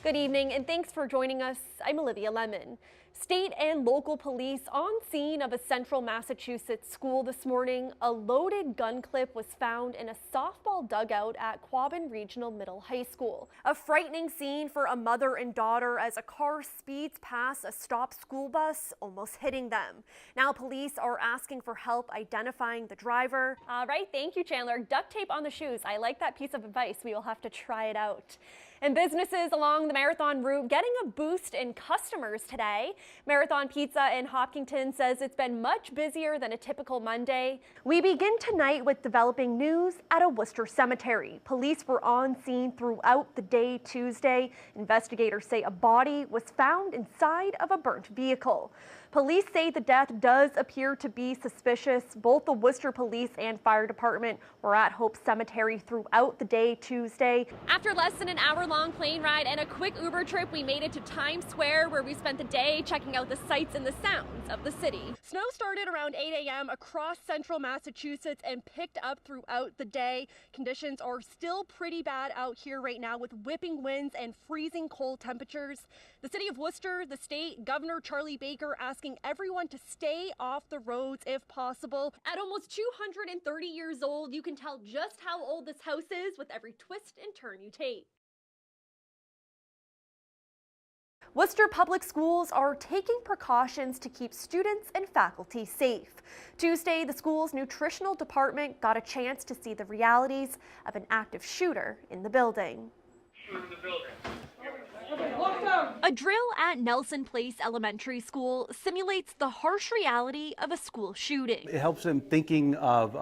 Good evening and thanks for joining us. I'm Olivia Lemmon. State and local police on scene of a central Massachusetts school this morning. A loaded gun clip was found in a softball dugout at Quabbin Regional Middle High School. A frightening scene for a mother and daughter as a car speeds past a stopped school bus, almost hitting them. Now police are asking for help identifying the driver. All right, thank you, Chandler. Duct tape on the shoes. I like that piece of advice. We will have to try it out. And businesses along the Marathon route getting a boost in customers today. Marathon Pizza in Hopkinton says it's been much busier than a typical Monday. We begin tonight with developing news at a Worcester cemetery. Police were on scene throughout the day Tuesday. Investigators say a body was found inside of a burnt vehicle. Police say the death does appear to be suspicious. Both the Worcester Police and Fire Department were at Hope Cemetery throughout the day Tuesday. After less than an hour-long plane ride and a quick Uber trip, we made it to Times Square, where we spent the day checking out the sights and the sounds of the city. Snow started around 8 a.m. across central Massachusetts and picked up throughout the day. Conditions are still pretty bad out here right now with whipping winds and freezing cold temperatures. The city of Worcester, the state, Governor Charlie Baker asking everyone to stay off the roads if possible. At almost 230 years old, you can tell just how old this house is with every twist and turn you take. Worcester Public Schools are taking precautions to keep students and faculty safe. Tuesday, the school's nutritional department got a chance to see the realities of an active shooter in the building. A drill at Nelson Place Elementary School simulates the harsh reality of a school shooting. It helps them thinking of,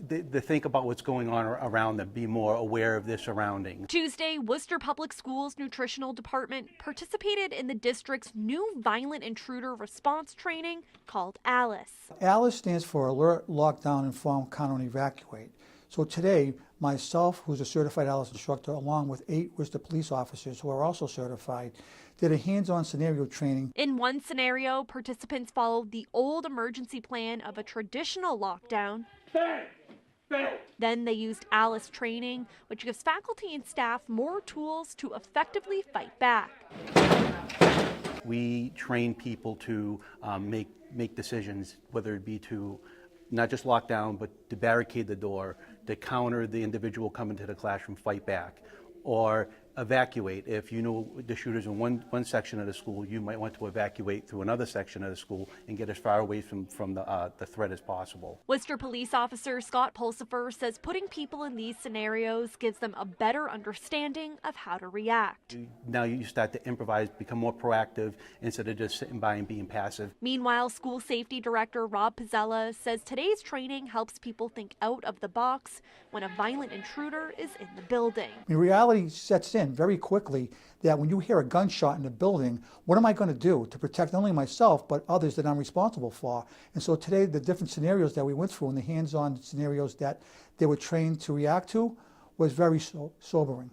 they think about what's going on around them, be more aware of their surroundings. Tuesday, Worcester Public Schools Nutritional Department participated in the district's new violent intruder response training called ALICE. ALICE stands for Alert, Lockdown, Inform, Counter, and Evacuate. So today, myself, who's a certified ALICE instructor, along with 8 Worcester police officers who are also certified, did a hands-on scenario training. In one scenario, participants followed the old emergency plan of a traditional lockdown. Then they used ALICE training, which gives faculty and staff more tools to effectively fight back. We train people to make decisions, whether it be to not just lock down, but to barricade the door, to counter the individual coming to the classroom, fight back, or evacuate. If you know the shooter's in one section of the school, you might want to evacuate through another section of the school and get as far away from the threat as possible. Worcester police officer Scott Pulsifer says putting people in these scenarios gives them a better understanding of how to react. Now you start to improvise, become more proactive instead of just sitting by and being passive. Meanwhile, school safety director Rob Pizzella says today's training helps people think out of the box when a violent intruder is in the building. Reality sets in very quickly that when you hear a gunshot in the building, what am I going to do to protect not only myself but others that I'm responsible for? And so today, the different scenarios that we went through and the hands-on scenarios that they were trained to react to was very sobering.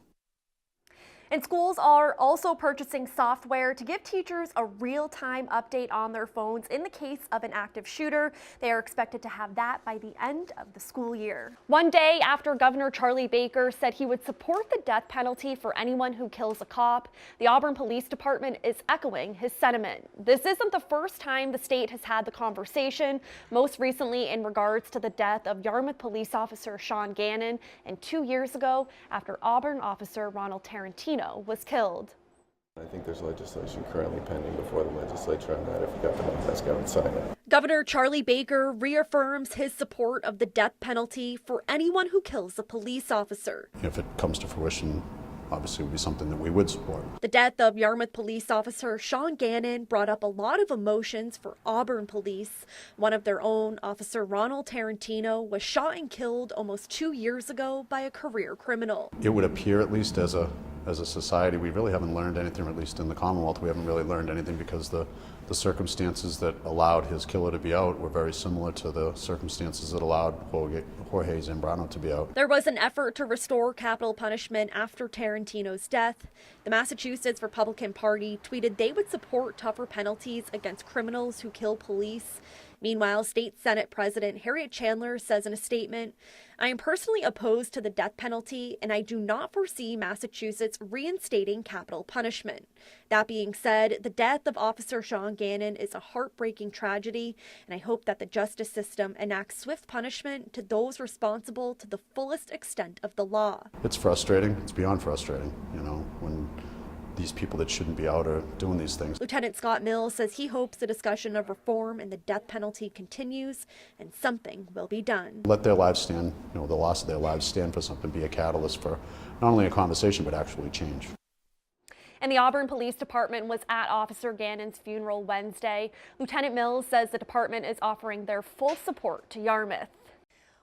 And schools are also purchasing software to give teachers a real-time update on their phones in the case of an active shooter. They are expected to have that by the end of the school year. One day after Governor Charlie Baker said he would support the death penalty for anyone who kills a cop, the Auburn Police Department is echoing his sentiment. This isn't the first time the state has had the conversation, most recently in regards to the death of Yarmouth police officer Sean Gannon, and 2 years ago after Auburn officer Ronald Tarantino was killed. I think there's legislation currently pending before the legislature on that if the governor has got to sign it. Governor Charlie Baker reaffirms his support of the death penalty for anyone who kills a police officer. If it comes to fruition, obviously it would be something that we would support. The death of Yarmouth police officer Sean Gannon brought up a lot of emotions for Auburn police. One of their own, Officer Ronald Tarantino, was shot and killed almost 2 years ago by a career criminal. It would appear, at least as a society, we really haven't learned anything, or at least in the Commonwealth, we haven't really learned anything because the circumstances that allowed his killer to be out were very similar to the circumstances that allowed Jorge Zambrano to be out. There was an effort to restore capital punishment after Tarantino's death. The Massachusetts Republican Party tweeted they would support tougher penalties against criminals who kill police. Meanwhile, State Senate President Harriet Chandler says in a statement, "I am personally opposed to the death penalty, and I do not foresee Massachusetts reinstating capital punishment. That being said, the death of Officer Sean Gannon is a heartbreaking tragedy, and I hope that the justice system enacts swift punishment to those responsible to the fullest extent of the law." It's frustrating. It's beyond frustrating, when these people that shouldn't be out are doing these things. Lieutenant Scott Mills says he hopes the discussion of reform and the death penalty continues and something will be done. Let their lives stand, the loss of their lives stand for something, be a catalyst for not only a conversation, but actually change. And the Auburn Police Department was at Officer Gannon's funeral Wednesday. Lieutenant Mills says the department is offering their full support to Yarmouth.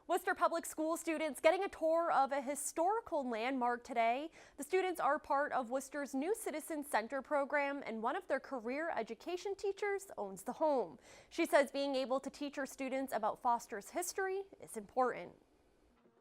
Worcester Public School students getting a tour of a historical landmark today. The students are part of Worcester's new Citizen Center program, and one of their career education teachers owns the home. She says being able to teach her students about Foster's history is important.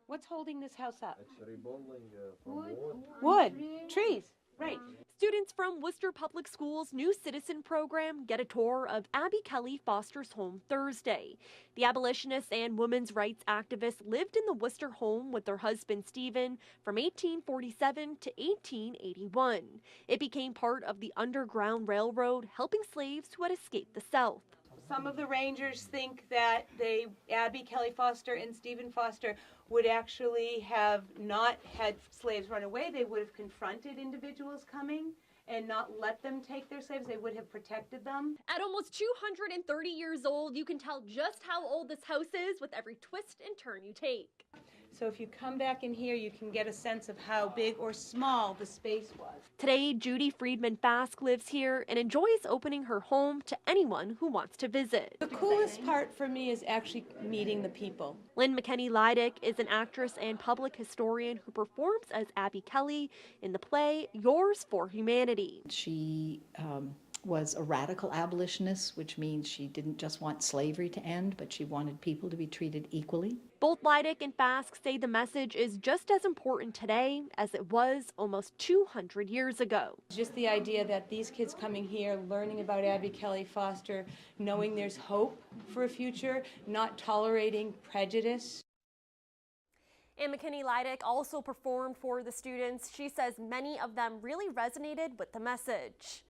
What's holding this house up? It's rebuilding from Wood, trees, right. Students from Worcester Public Schools' new Citizen program get a tour of Abby Kelly Foster's home Thursday. The abolitionist and women's rights activist lived in the Worcester home with her husband Stephen from 1847 to 1881. It became part of the Underground Railroad, helping slaves who had escaped the South. Some of the rangers think that Abby Kelly Foster and Stephen Foster would actually have not had slaves run away. They would have confronted individuals coming and not let them take their slaves. They would have protected them. At almost 230 years old, you can tell just how old this house is with every twist and turn you take. So if you come back in here, you can get a sense of how big or small the space was. Today, Judy Friedman Fask lives here and enjoys opening her home to anyone who wants to visit. The coolest part for me is actually meeting the people. Lynn McKenney-Leidick is an actress and public historian who performs as Abby Kelly in the play Yours for Humanity. She was a radical abolitionist, which means she didn't just want slavery to end, but she wanted people to be treated equally. Both Leidick and Fask say the message is just as important today as it was almost 200 years ago. Just the idea that these kids coming here, learning about Abby Kelly Foster, knowing there's hope for a future, not tolerating prejudice. And McKenney-Leidick also performed for the students. She says many of them really resonated with the message.